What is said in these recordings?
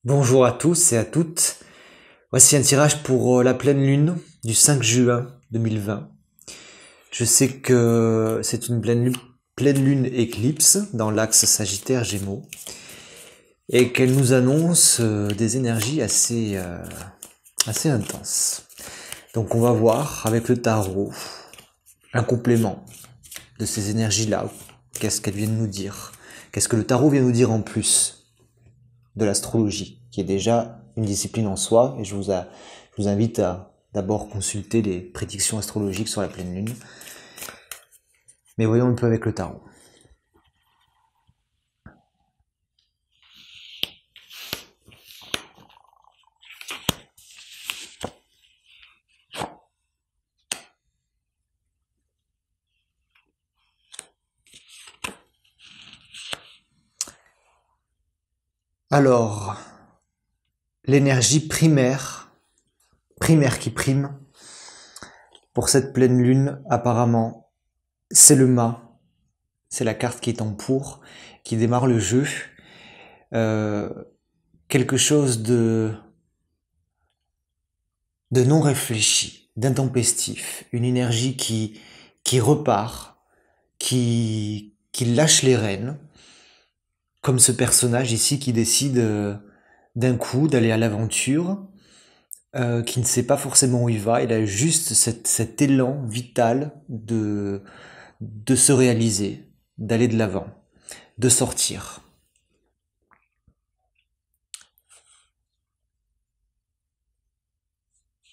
Bonjour à tous et à toutes. Voici un tirage pour la pleine lune du 5 juin 2020. Je sais que c'est une pleine lune éclipse dans l'axe Sagittaire Gémeaux et qu'elle nous annonce des énergies assez intenses. Donc on va voir avec le tarot un complément de ces énergies-là. Qu'est-ce qu'elles viennent nous dire? Qu'est-ce que le tarot vient nous dire en plus de l'astrologie, qui est déjà une discipline en soi, et je vous invite à d'abord consulter les prédictions astrologiques sur la pleine lune. Mais voyons un peu avec le tarot. Alors, l'énergie primaire qui prime pour cette pleine lune, apparemment, c'est le mât. C'est la carte qui est en pour, qui démarre le jeu. Euh, Quelque chose de non réfléchi, d'intempestif, une énergie qui repart, qui lâche les rênes, comme ce personnage ici qui décide d'un coup d'aller à l'aventure, qui ne sait pas forcément où il va, il a juste cet élan vital de se réaliser, d'aller de l'avant, de sortir.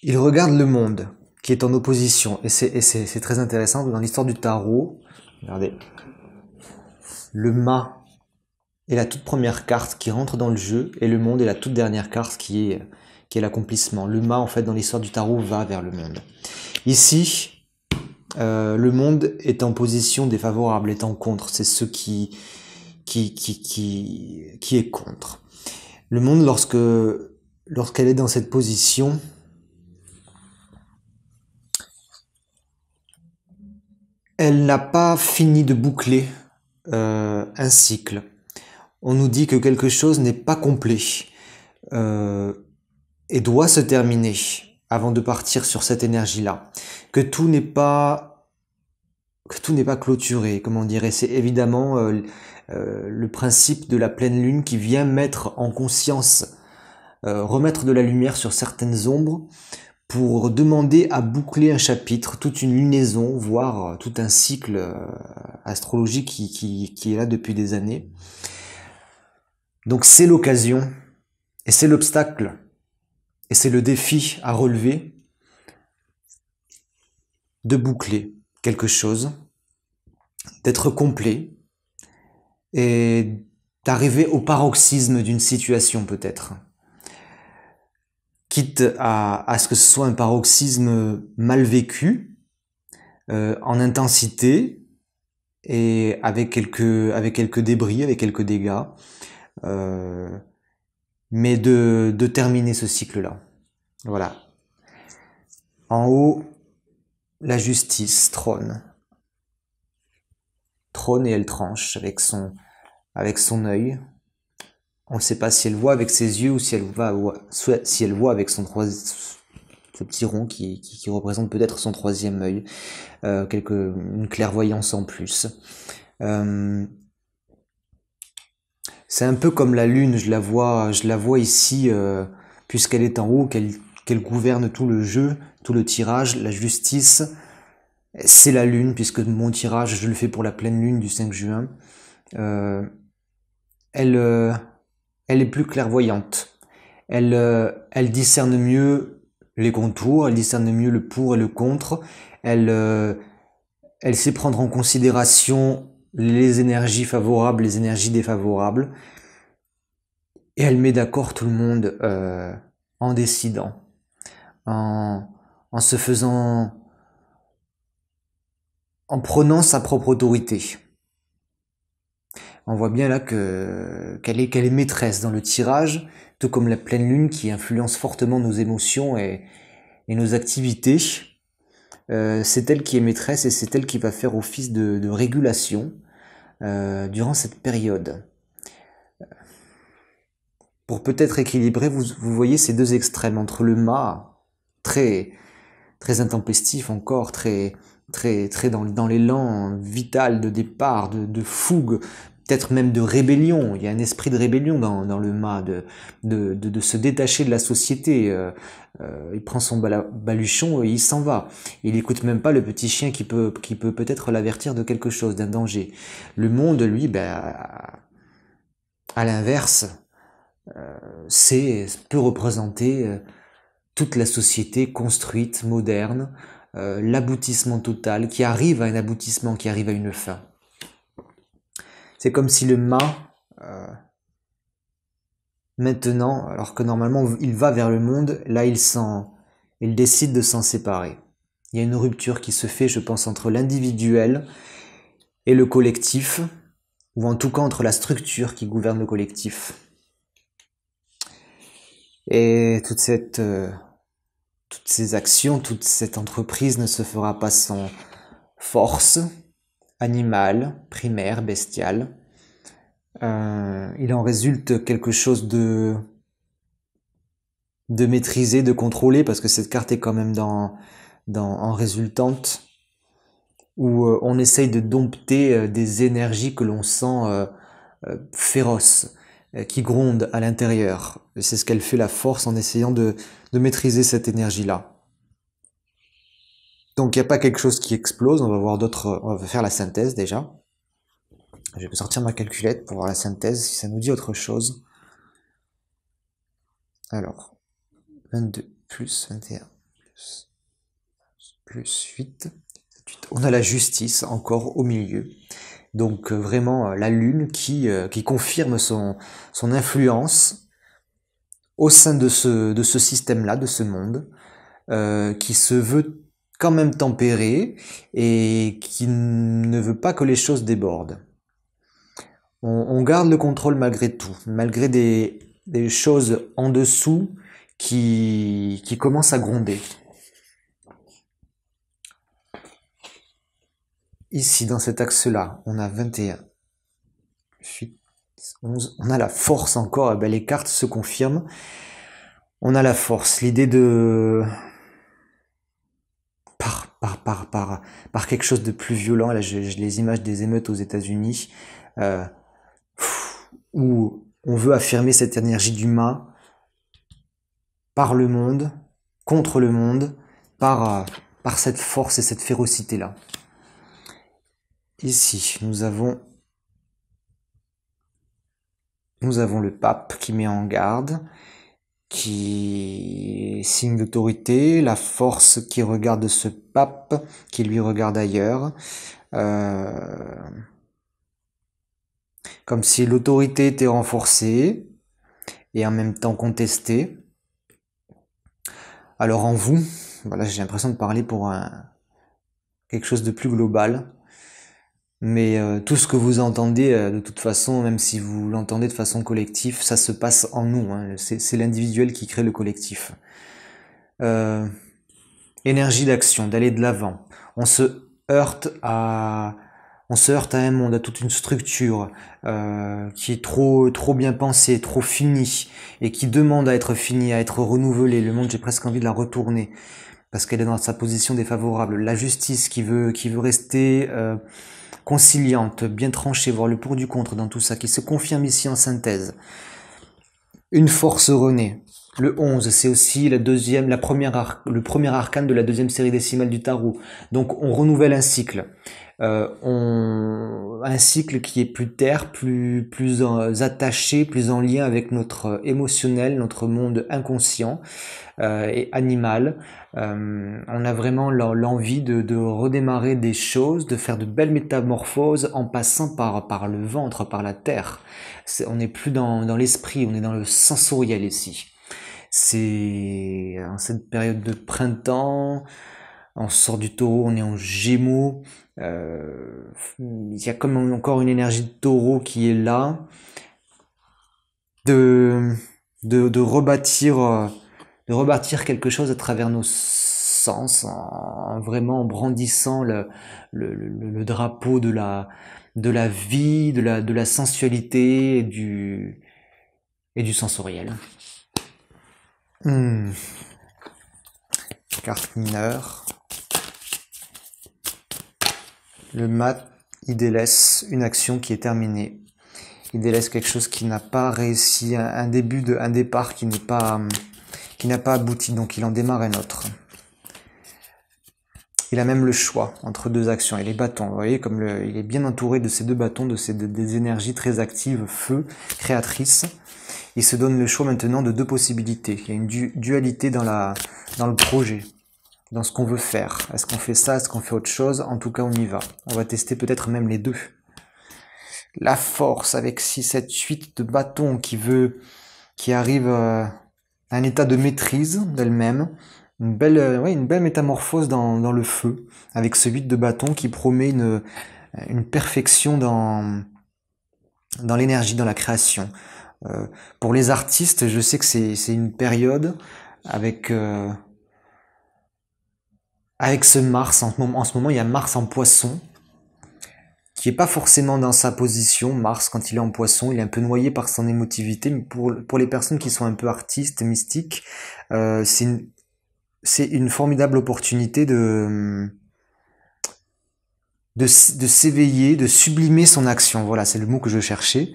Il regarde le monde qui est en opposition, et c'est très intéressant dans l'histoire du tarot. Regardez, le mât est la toute première carte qui rentre dans le jeu, et le monde est la toute dernière carte qui est l'accomplissement. Le mât, en fait, dans l'histoire du tarot, va vers le monde. Ici, le monde est en position défavorable, est en contre. C'est ce qui est contre. Le monde, lorsqu'elle est dans cette position, elle n'a pas fini de boucler un cycle. On nous dit que quelque chose n'est pas complet euh, et doit se terminer avant de partir sur cette énergie-là. Que tout n'est pas clôturé, comment dire. Et c'est évidemment le principe de la pleine lune qui vient mettre en conscience, remettre de la lumière sur certaines ombres pour demander à boucler un chapitre, toute une lunaison, voire tout un cycle astrologique qui est là depuis des années. Donc c'est l'occasion, et c'est l'obstacle, et c'est le défi à relever de boucler quelque chose, d'être complet, et d'arriver au paroxysme d'une situation peut-être. Quitte à ce que ce soit un paroxysme mal vécu, en intensité, et avec quelques débris, avec quelques dégâts, euh, mais de terminer ce cycle-là. Voilà. En haut, la justice trône. Trône et elle tranche avec son œil. On ne sait pas si elle voit avec ses yeux ou si elle voit avec ce petit rond qui représente peut-être son troisième œil, une clairvoyance en plus. C'est un peu comme la lune, je la vois ici, puisqu'elle est en haut, qu'elle gouverne tout le jeu, tout le tirage, la justice. C'est la lune, puisque mon tirage, je le fais pour la pleine lune du 5 juin. Euh, elle, euh, Elle est plus clairvoyante. Elle discerne mieux les contours, elle discerne mieux le pour et le contre. Elle, euh, Elle sait prendre en considération les énergies favorables, les énergies défavorables. Et elle met d'accord tout le monde en décidant, en, en se faisant, en prenant sa propre autorité. On voit bien là qu'elle est maîtresse dans le tirage, tout comme la pleine lune qui influence fortement nos émotions et nos activités. C'est elle qui est maîtresse et c'est elle qui va faire office de régulation durant cette période. pour peut-être équilibrer, vous voyez ces deux extrêmes entre le mât, très, très intempestif encore, très dans l'élan vital de départ, de fougue, peut-être même de rébellion. Il y a un esprit de rébellion dans le mât, de se détacher de la société. Il prend son baluchon et il s'en va. Il n'écoute même pas le petit chien qui peut peut-être l'avertir de quelque chose, d'un danger. Le monde, lui, à l'inverse, peut représenter toute la société construite, moderne, l'aboutissement total, qui arrive à un aboutissement, qui arrive à une fin. C'est comme si le mât, maintenant, alors que normalement il va vers le monde, là il décide de s'en séparer. Il y a une rupture qui se fait, je pense, entre l'individuel et le collectif, ou en tout cas entre la structure qui gouverne le collectif. Et toutes ces actions, toute cette entreprise ne se fera pas sans force animale, primaire, bestiale. Il en résulte quelque chose de maîtrisé, de contrôlé, parce que cette carte est quand même en résultante, où on essaye de dompter des énergies que l'on sent féroces, qui grondent à l'intérieur. C'est ce qu'elle fait, la force, en essayant de maîtriser cette énergie-là. Donc il n'y a pas quelque chose qui explose, on va faire la synthèse déjà. Je vais sortir ma calculette pour voir la synthèse, si ça nous dit autre chose. Alors, 22 plus 21 plus 8. On a la justice encore au milieu. Donc vraiment la lune qui confirme son influence au sein de ce système-là, de ce monde, qui se veut quand même tempéré et qui ne veut pas que les choses débordent. On garde le contrôle malgré tout, malgré des choses en dessous qui commencent à gronder. Ici, dans cet axe-là, on a 21, 8, 11, on a la force encore, les cartes se confirment. On a la force, l'idée de... Par quelque chose de plus violent, là j'ai les images des émeutes aux États-Unis, où on veut affirmer cette énergie du mât par le monde, contre le monde, par cette force et cette férocité-là. Ici, nous avons le pape qui met en garde, qui signe d'autorité, la force qui regarde ce pape, qui lui regarde ailleurs, comme si l'autorité était renforcée et en même temps contestée. Alors en vous, voilà, j'ai l'impression de parler pour quelque chose de plus global, mais tout ce que vous entendez, de toute façon, même si vous l'entendez de façon collective, ça se passe en nous, hein. C'est l'individuel qui crée le collectif. Énergie d'action, d'aller de l'avant. On se heurte à un monde, à toute une structure qui est trop bien pensée, trop finie, et qui demande à être finie, à être renouvelée. Le monde, j'ai presque envie de la retourner, parce qu'elle est dans sa position défavorable. La justice qui veut rester conciliante, bien tranchée, voir le pour du contre dans tout ça, qui se confirme ici en synthèse. Une force renaît. Le 11, c'est aussi le premier arcane de la deuxième série décimale du tarot. Donc on renouvelle un cycle. Un cycle qui est plus terre, plus attaché, plus en lien avec notre émotionnel, notre monde inconscient et animal. On a vraiment l'envie de redémarrer des choses, de faire de belles métamorphoses en passant par le ventre, par la terre. On n'est plus dans l'esprit, on est dans le sensoriel ici. C'est en cette période de printemps, on sort du taureau, on est en gémeaux. Il y a comme encore une énergie de taureau qui est là, de rebâtir quelque chose à travers nos sens, vraiment en brandissant le drapeau de la vie, de la sensualité, du, et du sensoriel. Carte mineure. Le mat, il délaisse une action qui est terminée. Il délaisse quelque chose qui n'a pas réussi, un départ qui n'a pas abouti, donc il en démarre un autre. Il a même le choix entre deux actions. Et les bâtons, vous voyez, comme il est bien entouré de ces deux bâtons, des énergies très actives, feu, créatrices. Il se donne le choix maintenant de deux possibilités. Il y a une dualité dans le projet, dans ce qu'on veut faire. Est-ce qu'on fait ça, est-ce qu'on fait autre chose? En tout cas, on y va. On va tester peut-être même les deux. La force avec 6, 7, 8 de bâtons qui arrive à un état de maîtrise d'elle-même. Une belle métamorphose dans le feu, avec ce 8 de bâton qui promet une perfection dans l'énergie, dans la création. Pour les artistes, je sais que c'est une période avec ce Mars. En ce moment, il y a Mars en Poisson, qui est pas forcément dans sa position. Mars, quand il est en Poisson, il est un peu noyé par son émotivité, mais pour les personnes qui sont un peu artistes, mystiques, c'est une formidable opportunité de s'éveiller, de sublimer son action. Voilà, c'est le mot que je cherchais.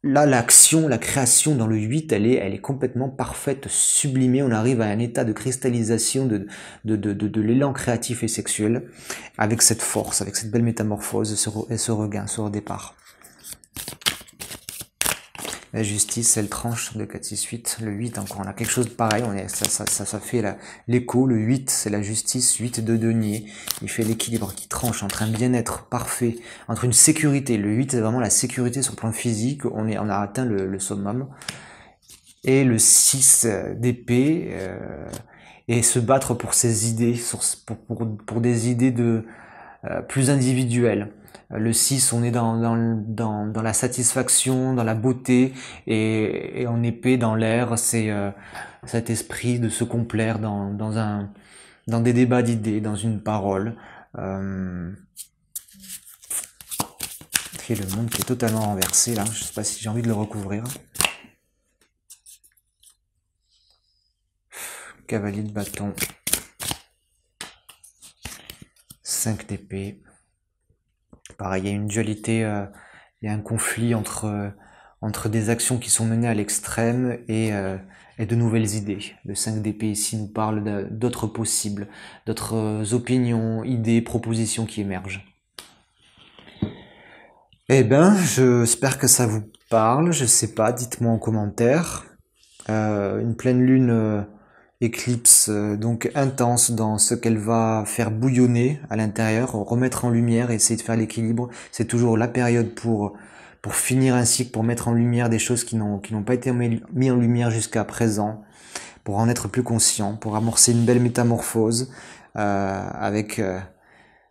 Là, l'action, la création dans le 8, elle est complètement parfaite, sublimée. On arrive à un état de cristallisation de l'élan créatif et sexuel avec cette force, avec cette belle métamorphose et ce regain, ce redépart. La justice, elle tranche de 4, 6, 8. Le 8, encore, on a quelque chose de pareil. Ça fait l'écho. Le 8, c'est la justice. 8 de denier. Il fait l'équilibre qui tranche entre un bien-être parfait, entre une sécurité. Le 8, c'est vraiment la sécurité sur le plan physique. On a atteint le summum. Et le 6 d'épée, et se battre pour ses idées, pour des idées plus individuelles. Le 6, on est dans la satisfaction, dans la beauté, et en épée, dans l'air, c'est cet esprit de se complaire dans des débats d'idées, dans une parole. Et le monde qui est totalement renversé, là, je sais pas si j'ai envie de le recouvrir. Cavalier de bâton. 5 d'épée. Pareil, il y a une dualité, il y a un conflit entre des actions qui sont menées à l'extrême et de nouvelles idées. Le 5 d'épée ici nous parle d'autres possibles, d'autres opinions, idées, propositions qui émergent. Eh ben, j'espère que ça vous parle, je sais pas, dites-moi en commentaire. Une pleine lune éclipse donc intense dans ce qu'elle va faire bouillonner à l'intérieur, remettre en lumière, essayer de faire l'équilibre. C'est toujours la période pour finir un cycle, pour mettre en lumière des choses qui n'ont pas été mis en lumière jusqu'à présent, pour en être plus conscient, pour amorcer une belle métamorphose avec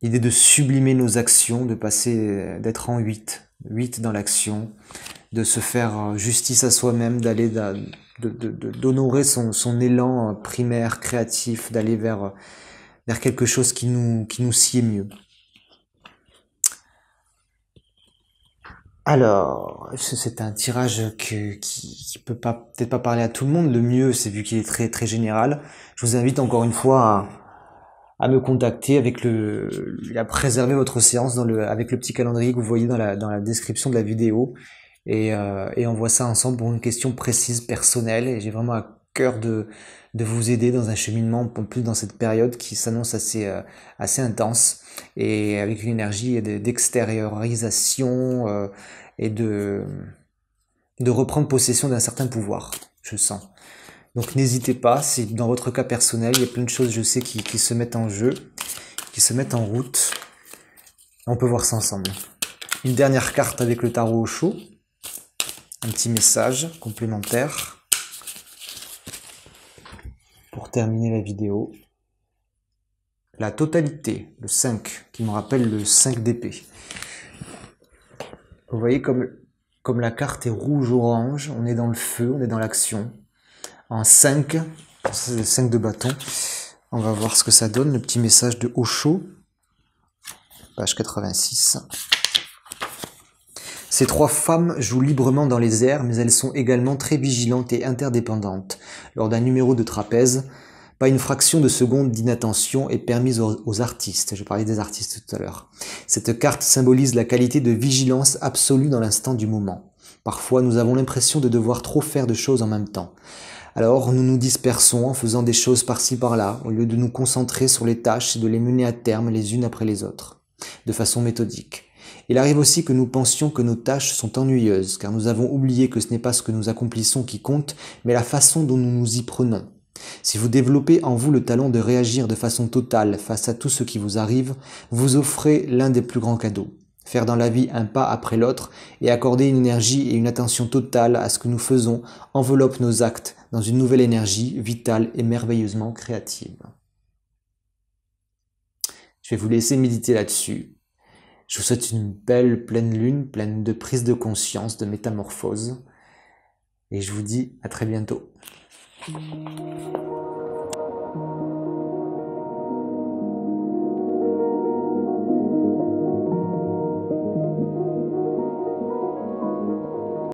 l'idée de sublimer nos actions, de passer, d'être en 8 dans l'action, de se faire justice à soi-même, d'aller d'honorer son élan primaire, créatif, d'aller vers quelque chose qui nous sied mieux. Alors, c'est un tirage qui peut peut-être pas parler à tout le monde. Le mieux, c'est vu qu'il est très très général. Je vous invite encore une fois à me contacter à préserver votre séance avec le petit calendrier que vous voyez dans la description de la vidéo. Et on voit ça ensemble pour une question précise, personnelle, et j'ai vraiment à cœur de vous aider dans un cheminement, en plus dans cette période qui s'annonce assez intense, et avec une énergie d'extériorisation et de reprendre possession d'un certain pouvoir, je sens. Donc n'hésitez pas, si dans votre cas personnel, il y a plein de choses, je sais, qui se mettent en jeu, qui se mettent en route. On peut voir ça ensemble. Une dernière carte avec le tarot au chaud. Un petit message complémentaire pour terminer la vidéo. La totalité, le 5, qui me rappelle le 5 d'épée. Vous voyez comme la carte est rouge-orange, on est dans le feu, on est dans l'action. En 5, c'est le 5 de bâton. On va voir ce que ça donne, le petit message de Osho, page 86. Ces trois femmes jouent librement dans les airs, mais elles sont également très vigilantes et interdépendantes. Lors d'un numéro de trapèze, pas une fraction de seconde d'inattention est permise aux artistes. Je parlais des artistes tout à l'heure. Cette carte symbolise la qualité de vigilance absolue dans l'instant du moment. Parfois, nous avons l'impression de devoir trop faire de choses en même temps. Alors, nous nous dispersons en faisant des choses par-ci par-là, au lieu de nous concentrer sur les tâches et de les mener à terme les unes après les autres, de façon méthodique. Il arrive aussi que nous pensions que nos tâches sont ennuyeuses, car nous avons oublié que ce n'est pas ce que nous accomplissons qui compte, mais la façon dont nous nous y prenons. Si vous développez en vous le talent de réagir de façon totale face à tout ce qui vous arrive, vous offrez l'un des plus grands cadeaux. Faire dans la vie un pas après l'autre et accorder une énergie et une attention totale à ce que nous faisons enveloppe nos actes dans une nouvelle énergie vitale et merveilleusement créative. Je vais vous laisser méditer là-dessus. Je vous souhaite une belle pleine lune, pleine de prise de conscience, de métamorphose. Et je vous dis à très bientôt.